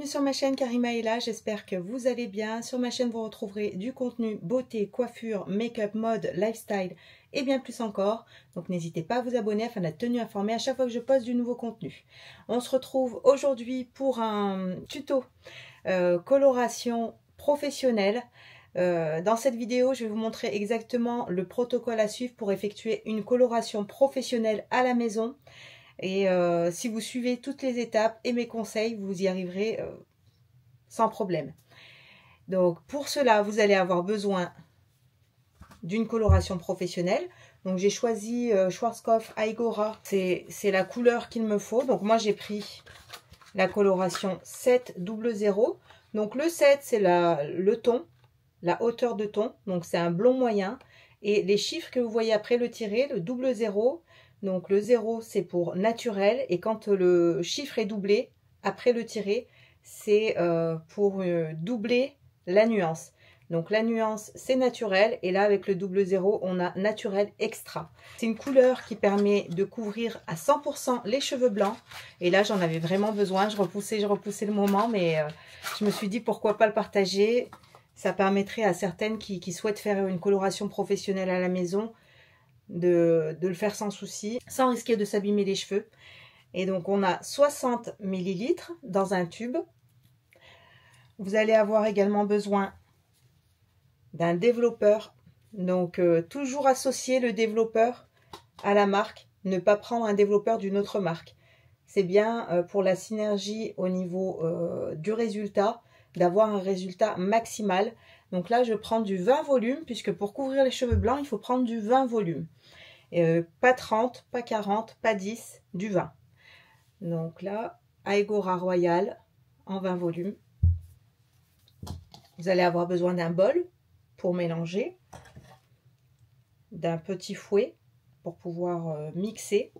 bienvenue sur ma chaîne Karima est là, j'espère que vous allez bien. Sur ma chaîne vous retrouverez du contenu beauté, coiffure, make-up, mode, lifestyle et bien plus encore. Donc n'hésitez pas à vous abonner afin d'être tenu informé à chaque fois que je poste du nouveau contenu. On se retrouve aujourd'hui pour un tuto coloration professionnelle. Dans cette vidéo, je vais vous montrer exactement le protocole à suivre pour effectuer une coloration professionnelle à la maison. Et si vous suivez toutes les étapes et mes conseils, vous y arriverez sans problème. Donc pour cela, vous allez avoir besoin d'une coloration professionnelle. Donc j'ai choisi Schwarzkopf Aigora, c'est la couleur qu'il me faut. Donc moi j'ai pris la coloration 700. Donc le 7 c'est le ton, la hauteur de ton, donc c'est un blond moyen. Et les chiffres que vous voyez après le tiret, le 00, donc le 0 c'est pour naturel, et quand le chiffre est doublé après le tiret, c'est pour doubler la nuance. Donc la nuance c'est naturel, et là avec le double 0 on a naturel extra. C'est une couleur qui permet de couvrir à 100% les cheveux blancs, et là j'en avais vraiment besoin. Je repoussais le moment, mais je me suis dit pourquoi pas le partager. Ça permettrait à certaines qui souhaitent faire une coloration professionnelle à la maison de le faire sans souci, sans risquer de s'abîmer les cheveux. Et donc on a 60 ml dans un tube. Vous allez avoir également besoin d'un développeur. Donc toujours associer le développeur à la marque, ne pas prendre un développeur d'une autre marque. C'est bien pour la synergie au niveau du résultat, d'avoir un résultat maximal. Donc là je prends du 20 volume, puisque pour couvrir les cheveux blancs il faut prendre du 20 volume. Pas 30, pas 40, pas 10, du 20. Donc là, Aigora Royal en 20 volumes. Vous allez avoir besoin d'un bol pour mélanger, d'un petit fouet pour pouvoir mixer.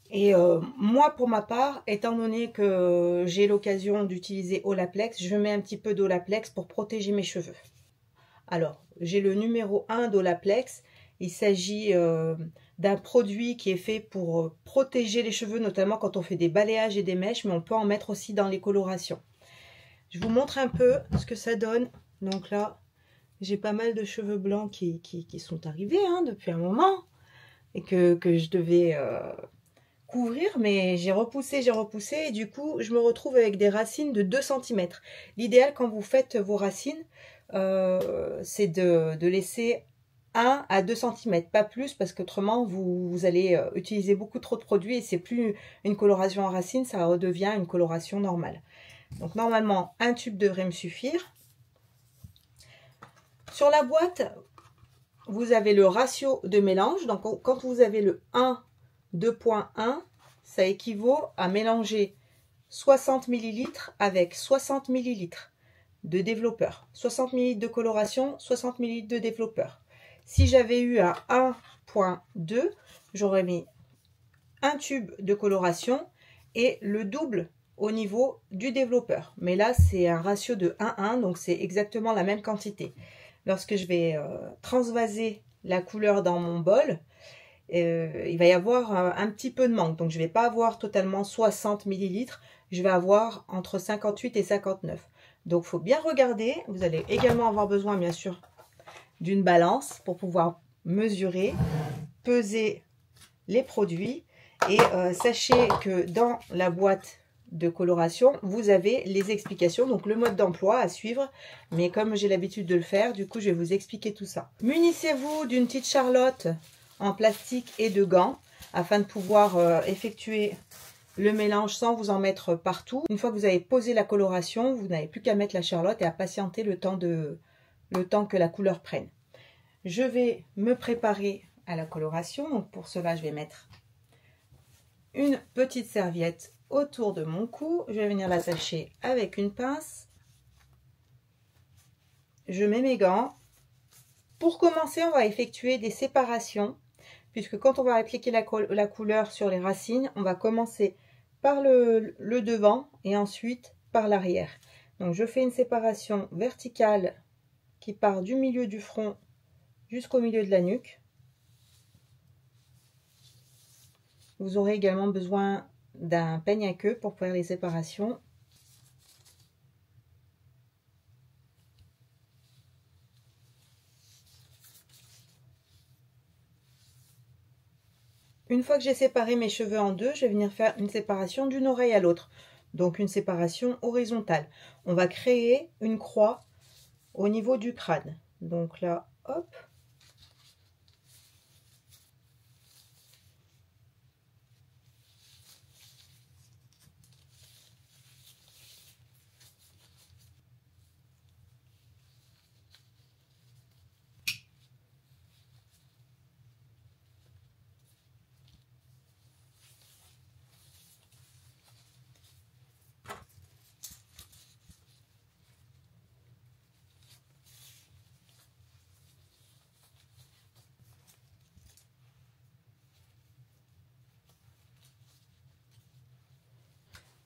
Et moi, pour ma part, étant donné que j'ai l'occasion d'utiliser Olaplex, je mets un petit peu d'Olaplex pour protéger mes cheveux. Alors, j'ai le numéro 1 d'Olaplex. Il s'agit d'un produit qui est fait pour protéger les cheveux, notamment quand on fait des balayages et des mèches, mais on peut en mettre aussi dans les colorations. Je vous montre un peu ce que ça donne. Donc là, j'ai pas mal de cheveux blancs qui sont arrivés depuis un moment et que je devais couvrir, mais j'ai repoussé, et du coup, je me retrouve avec des racines de 2 cm. L'idéal quand vous faites vos racines, c'est de laisser 1 à 2 cm, pas plus, parce qu'autrement vous allez utiliser beaucoup trop de produits et c'est plus une coloration en racine, ça redevient une coloration normale. Donc normalement un tube devrait me suffire. Sur la boîte vous avez le ratio de mélange. Donc quand vous avez le 1 2.1, ça équivaut à mélanger 60 ml avec 60 ml de développeur, 60 ml de coloration, 60 ml de développeur. Si j'avais eu à 1.2, j'aurais mis un tube de coloration et le double au niveau du développeur. Mais là, c'est un ratio de 1:1, donc c'est exactement la même quantité. Lorsque je vais transvaser la couleur dans mon bol, il va y avoir un petit peu de manque. Donc, je ne vais pas avoir totalement 60 ml, je vais avoir entre 58 et 59. Donc, il faut bien regarder. Vous allez également avoir besoin, bien sûr, d'une balance pour pouvoir mesurer, peser les produits. Et sachez que dans la boîte de coloration, vous avez les explications, donc le mode d'emploi à suivre. Mais comme j'ai l'habitude de le faire, du coup, je vais vous expliquer tout ça. Munissez-vous d'une petite charlotte en plastique et de gants afin de pouvoir effectuer le mélange sans vous en mettre partout. Une fois que vous avez posé la coloration, vous n'avez plus qu'à mettre la charlotte et à patienter le temps que la couleur prenne. Je vais me préparer à la coloration. Donc pour cela, je vais mettre une petite serviette autour de mon cou. Je vais venir l'attacher avec une pince. Je mets mes gants. Pour commencer, on va effectuer des séparations, puisque quand on va appliquer la couleur sur les racines, on va commencer par le devant et ensuite par l'arrière. Donc je fais une séparation verticale qui part du milieu du front jusqu'au milieu de la nuque. Vous aurez également besoin d'un peigne à queue pour faire les séparations. Une fois que j'ai séparé mes cheveux en deux, je vais venir faire une séparation d'une oreille à l'autre. Donc une séparation horizontale. On va créer une croix au niveau du crâne. Donc là, hop.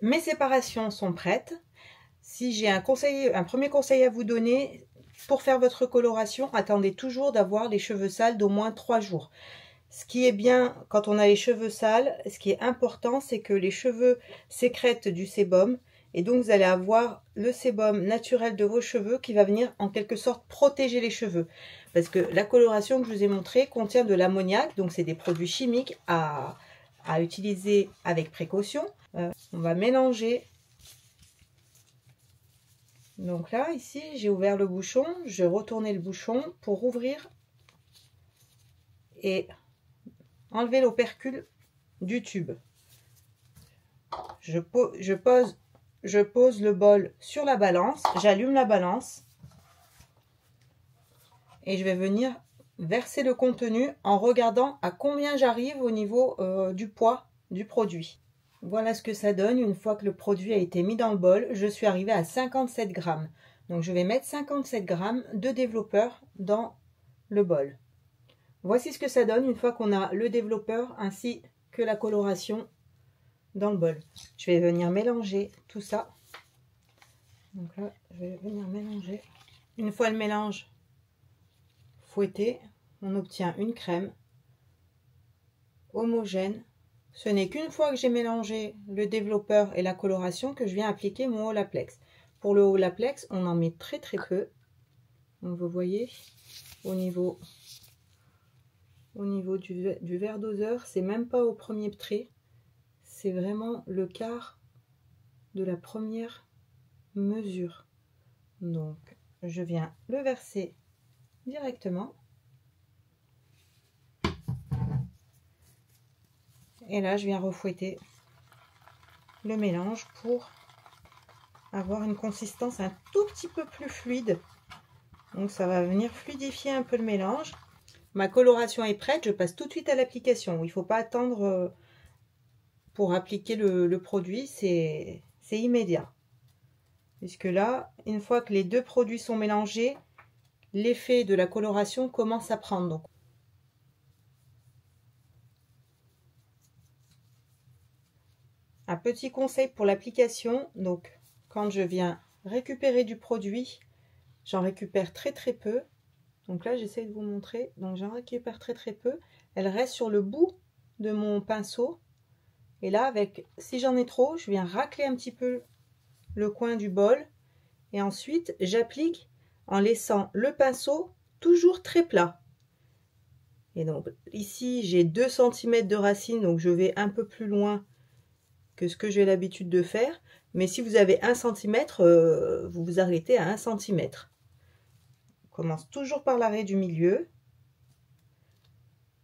Mes séparations sont prêtes. Si j'ai un premier conseil à vous donner, pour faire votre coloration, attendez toujours d'avoir les cheveux sales d'au moins 3 jours. Ce qui est bien quand on a les cheveux sales, ce qui est important, c'est que les cheveux sécrètent du sébum. Et donc vous allez avoir le sébum naturel de vos cheveux qui va venir en quelque sorte protéger les cheveux. Parce que la coloration que je vous ai montrée contient de l'ammoniac, donc c'est des produits chimiques à utiliser avec précaution. On va mélanger. Donc là, ici, j'ai ouvert le bouchon, je retournais le bouchon pour ouvrir et enlever l'opercule du tube. Je pose le bol sur la balance, j'allume la balance et je vais venir verser le contenu en regardant à combien j'arrive au niveau du poids du produit. Voilà ce que ça donne une fois que le produit a été mis dans le bol. Je suis arrivée à 57 grammes. Donc je vais mettre 57 grammes de développeur dans le bol. Voici ce que ça donne une fois qu'on a le développeur ainsi que la coloration dans le bol. Je vais venir mélanger tout ça. Donc là, je vais venir mélanger. Une fois le mélange fouetté, on obtient une crème homogène. Ce n'est qu'une fois que j'ai mélangé le développeur et la coloration que je viens appliquer mon Olaplex. Pour le Olaplex, on en met très peu. Donc vous voyez, au niveau du verre doseur, c'est même pas au premier trait. C'est vraiment le quart de la première mesure. Donc je viens le verser directement. Et là, je viens refouetter le mélange pour avoir une consistance un tout petit peu plus fluide. Donc ça va venir fluidifier un peu le mélange. Ma coloration est prête, je passe tout de suite à l'application. Il ne faut pas attendre pour appliquer le produit, c'est immédiat. Puisque là, une fois que les deux produits sont mélangés, l'effet de la coloration commence à prendre. Donc, un petit conseil pour l'application, donc quand je viens récupérer du produit, j'en récupère très peu. Donc là, j'essaie de vous montrer. Donc j'en récupère très peu. Elle reste sur le bout de mon pinceau. Et là, si j'en ai trop, je viens racler un petit peu le coin du bol. Et ensuite, j'applique en laissant le pinceau toujours très plat. Et donc ici, j'ai 2 cm de racine, donc je vais un peu plus loin que ce que j'ai l'habitude de faire. Mais si vous avez 1 cm, vous vous arrêtez à 1 cm. On commence toujours par l'arrêt du milieu.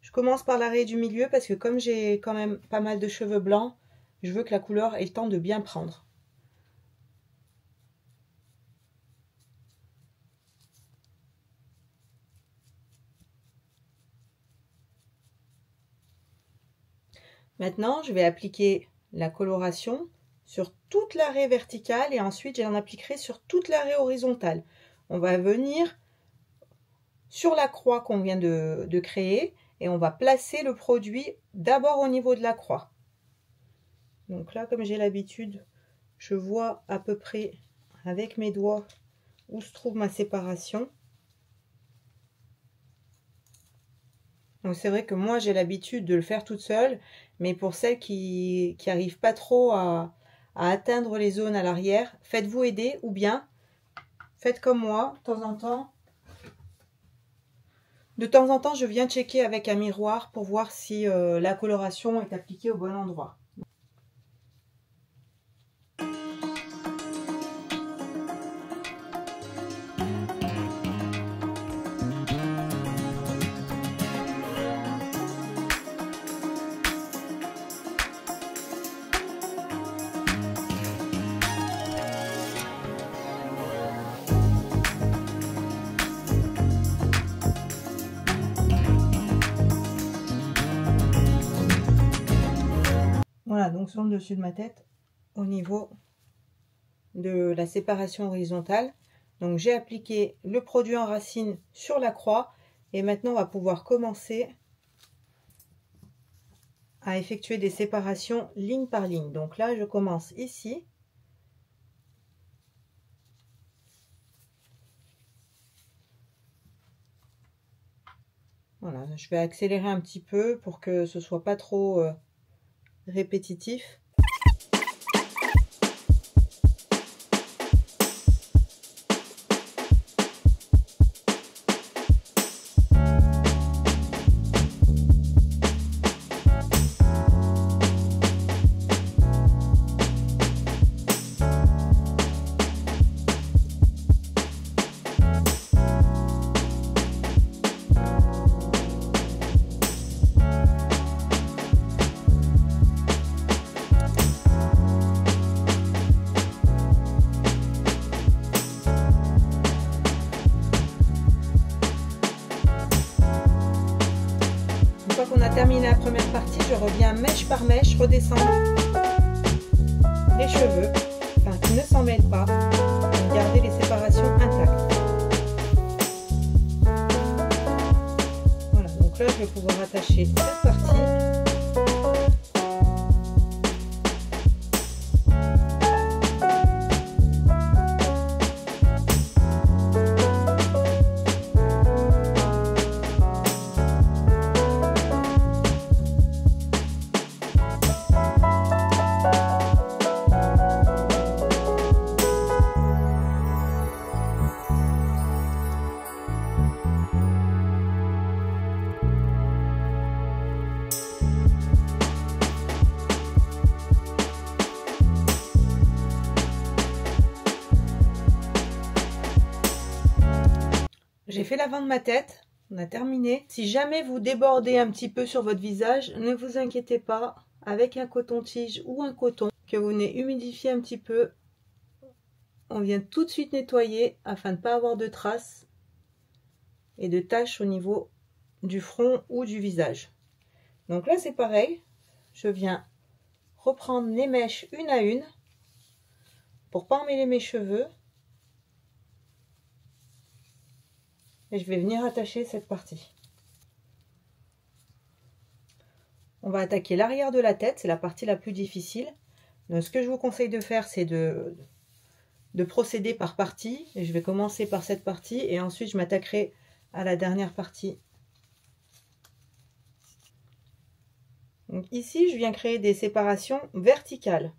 Je commence par l'arrêt du milieu parce que comme j'ai quand même pas mal de cheveux blancs, je veux que la couleur ait le temps de bien prendre. Maintenant, je vais appliquer la coloration sur toute l'arrêt verticale et ensuite j'en appliquerai sur toute l'arrêt horizontale. On va venir sur la croix qu'on vient de créer et on va placer le produit d'abord au niveau de la croix. Donc là, comme j'ai l'habitude, je vois à peu près avec mes doigts où se trouve ma séparation. Donc c'est vrai que moi j'ai l'habitude de le faire toute seule, mais pour celles qui n'arrivent pas trop à atteindre les zones à l'arrière, faites-vous aider ou bien faites comme moi, de temps en temps, De temps en temps, je viens checker avec un miroir pour voir si la coloration est appliquée au bon endroit. Voilà, donc sur le dessus de ma tête, au niveau de la séparation horizontale. Donc j'ai appliqué le produit en racine sur la croix et maintenant on va pouvoir commencer à effectuer des séparations ligne par ligne. Donc là je commence ici. Voilà, je vais accélérer un petit peu pour que ce soit pas trop répétitif. On a terminé la première partie, je reviens mèche par mèche, redescendre les cheveux, enfin qui ne s'en mêlent pas, et garder les séparations intactes. Voilà, donc là je vais pouvoir attacher cette partie. J'ai fait l'avant de ma tête, on a terminé. Si jamais vous débordez un petit peu sur votre visage, ne vous inquiétez pas. Avec un coton-tige ou un coton que vous venez humidifier un petit peu, on vient tout de suite nettoyer afin de ne pas avoir de traces et de taches au niveau du front ou du visage. Donc là c'est pareil, je viens reprendre les mèches une à une pour pas emmêler mes cheveux. Et je vais venir attacher cette partie. On va attaquer l'arrière de la tête, c'est la partie la plus difficile. Donc ce que je vous conseille de faire, c'est de procéder par partie. Et je vais commencer par cette partie et ensuite je m'attaquerai à la dernière partie. Donc ici, je viens créer des séparations verticales.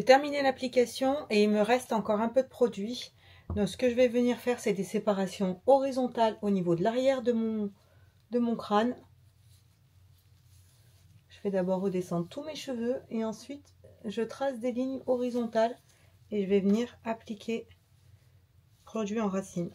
j'ai terminé l'application et il me reste encore un peu de produit. Donc ce que je vais venir faire, c'est des séparations horizontales au niveau de l'arrière de mon crâne. Je vais d'abord redescendre tous mes cheveux et ensuite je trace des lignes horizontales et je vais venir appliquer produit en racine.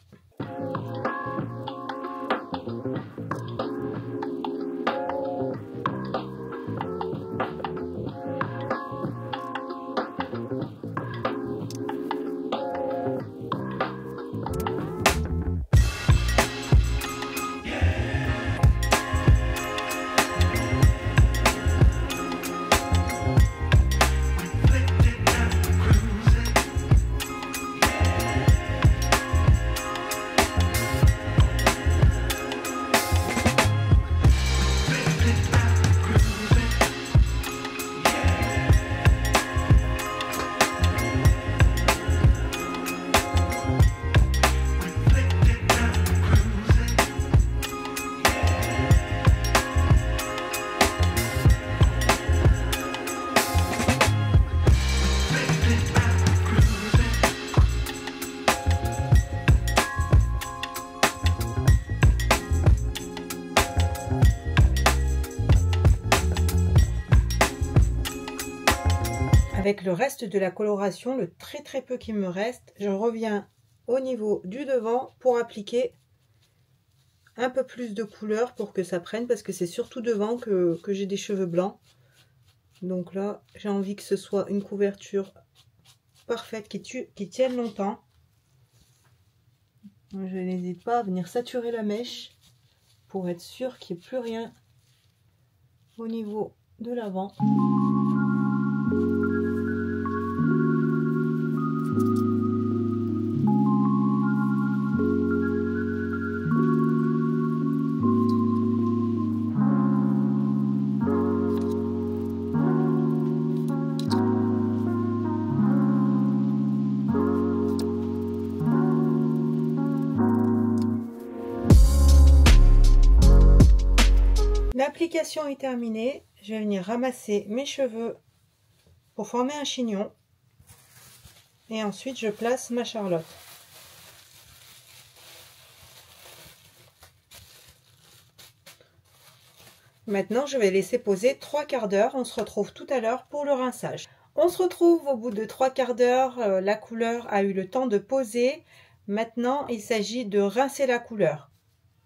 Avec le reste de la coloration, le très peu qui me reste, je reviens au niveau du devant pour appliquer un peu plus de couleur pour que ça prenne, parce que c'est surtout devant que j'ai des cheveux blancs. Donc là, j'ai envie que ce soit une couverture parfaite qui tienne longtemps. Je n'hésite pas à venir saturer la mèche pour être sûr qu'il n'y ait plus rien au niveau de l'avant. L'application est terminée, je vais venir ramasser mes cheveux pour former un chignon et ensuite je place ma charlotte. Maintenant je vais laisser poser 3 quarts d'heure, on se retrouve tout à l'heure pour le rinçage. On se retrouve au bout de 3 quarts d'heure, la couleur a eu le temps de poser. Maintenant il s'agit de rincer la couleur.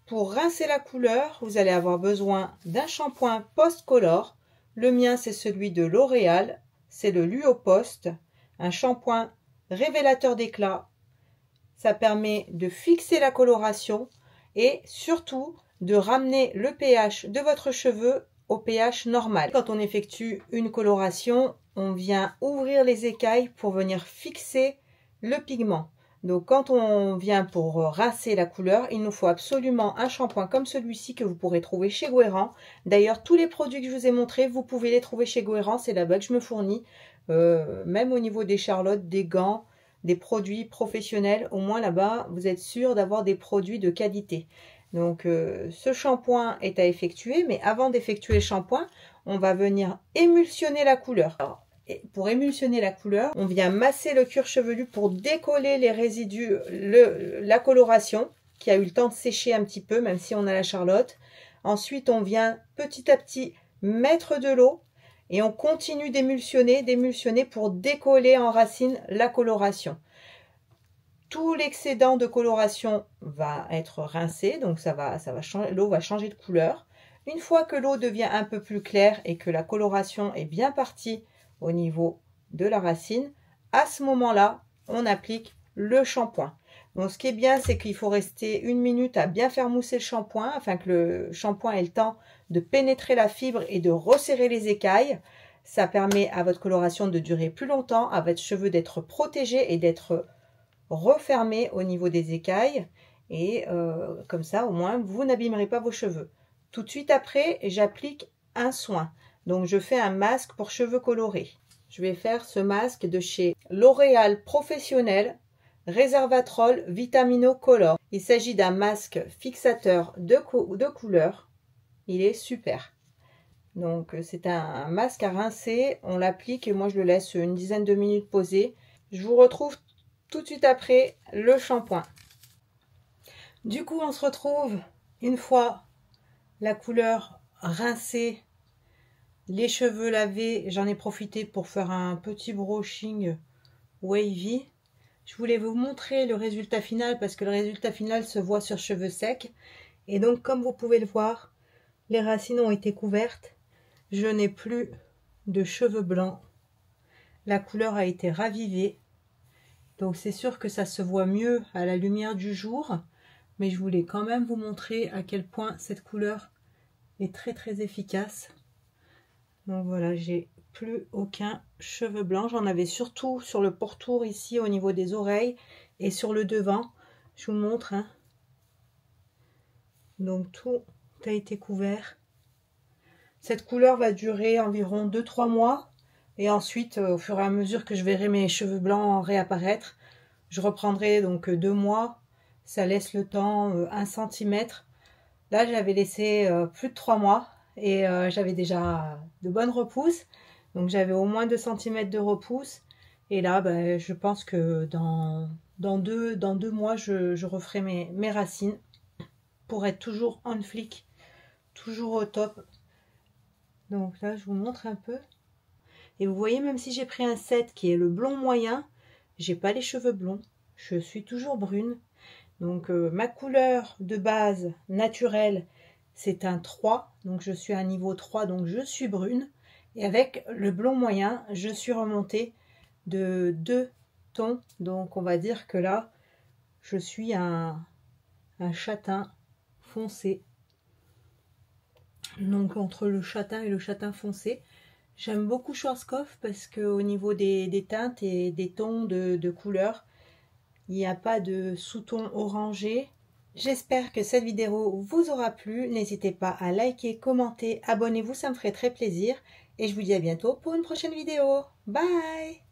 Pour rincer la couleur, vous allez avoir besoin d'un shampoing post-color. Le mien, c'est celui de L'Oréal. C'est le Luopost. Un shampoing révélateur d'éclat. Ça permet de fixer la coloration et surtout de ramener le pH de votre cheveu au pH normal. Quand on effectue une coloration, on vient ouvrir les écailles pour venir fixer le pigment. Donc quand on vient pour rincer la couleur, il nous faut absolument un shampoing comme celui-ci que vous pourrez trouver chez Guerrand. D'ailleurs, tous les produits que je vous ai montrés, vous pouvez les trouver chez Guerrand, c'est là-bas que je me fournis. Même au niveau des charlottes, des gants, des produits professionnels, au moins là-bas, vous êtes sûr d'avoir des produits de qualité. Donc ce shampoing est à effectuer, mais avant d'effectuer le shampoing, on va venir émulsionner la couleur. Alors, pour émulsionner la couleur, on vient masser le cuir chevelu pour décoller les résidus, la coloration qui a eu le temps de sécher un petit peu, même si on a la charlotte. Ensuite, on vient petit à petit mettre de l'eau et on continue d'émulsionner pour décoller en racine la coloration. Tout l'excédent de coloration va être rincé, donc l'eau va changer de couleur. Une fois que l'eau devient un peu plus claire et que la coloration est bien partie au niveau de la racine, à ce moment-là, on applique le shampoing. Donc ce qui est bien, c'est qu'il faut rester 1 minute à bien faire mousser le shampoing afin que le shampoing ait le temps de pénétrer la fibre et de resserrer les écailles. Ça permet à votre coloration de durer plus longtemps, à votre cheveu d'être protégé et d'être refermé au niveau des écailles. Et comme ça, au moins, vous n'abîmerez pas vos cheveux. Tout de suite après, j'applique un soin. Donc, je fais un masque pour cheveux colorés. Je vais faire ce masque de chez L'Oréal Professionnel Resveratrol Vitamino Color. Il s'agit d'un masque fixateur de couleur. Il est super. Donc c'est un masque à rincer, on l'applique et moi je le laisse une dizaine de minutes poser. Je vous retrouve tout de suite après le shampoing. Du coup on se retrouve une fois la couleur rincée, les cheveux lavés. J'en ai profité pour faire un petit brushing wavy. Je voulais vous montrer le résultat final parce que le résultat final se voit sur cheveux secs. Et donc comme vous pouvez le voir, les racines ont été couvertes. Je n'ai plus de cheveux blancs. La couleur a été ravivée. Donc c'est sûr que ça se voit mieux à la lumière du jour. Mais je voulais quand même vous montrer à quel point cette couleur est très efficace. Donc voilà, j'ai plus aucun cheveu blanc. J'en avais surtout sur le pourtour ici au niveau des oreilles et sur le devant. Je vous montre. Hein. Donc tout a été couvert. Cette couleur va durer environ 2-3 mois. Et ensuite, au fur et à mesure que je verrai mes cheveux blancs réapparaître, je reprendrai donc 2 mois. Ça laisse le temps 1 cm. Là, j'avais laissé plus de 3 mois et j'avais déjà de bonnes repousses. Donc, j'avais au moins 2 cm de repousse. Et là, ben, je pense que dans 2 mois, je referai mes racines pour être toujours on flic, toujours au top. Donc là, je vous montre un peu. Et vous voyez, même si j'ai pris un 7 qui est le blond moyen, j'ai pas les cheveux blonds. Je suis toujours brune. Donc ma couleur de base naturelle, c'est un 3. Donc je suis à un niveau 3, donc je suis brune. Et avec le blond moyen, je suis remontée de 2 tons. Donc on va dire que là, je suis un châtain foncé. Donc entre le châtain et le châtain foncé. J'aime beaucoup Schwarzkopf parce qu'au niveau des teintes et des tons de couleurs, il n'y a pas de sous-ton orangé. J'espère que cette vidéo vous aura plu. N'hésitez pas à liker, commenter, abonnez-vous, ça me ferait très plaisir. Et je vous dis à bientôt pour une prochaine vidéo. Bye!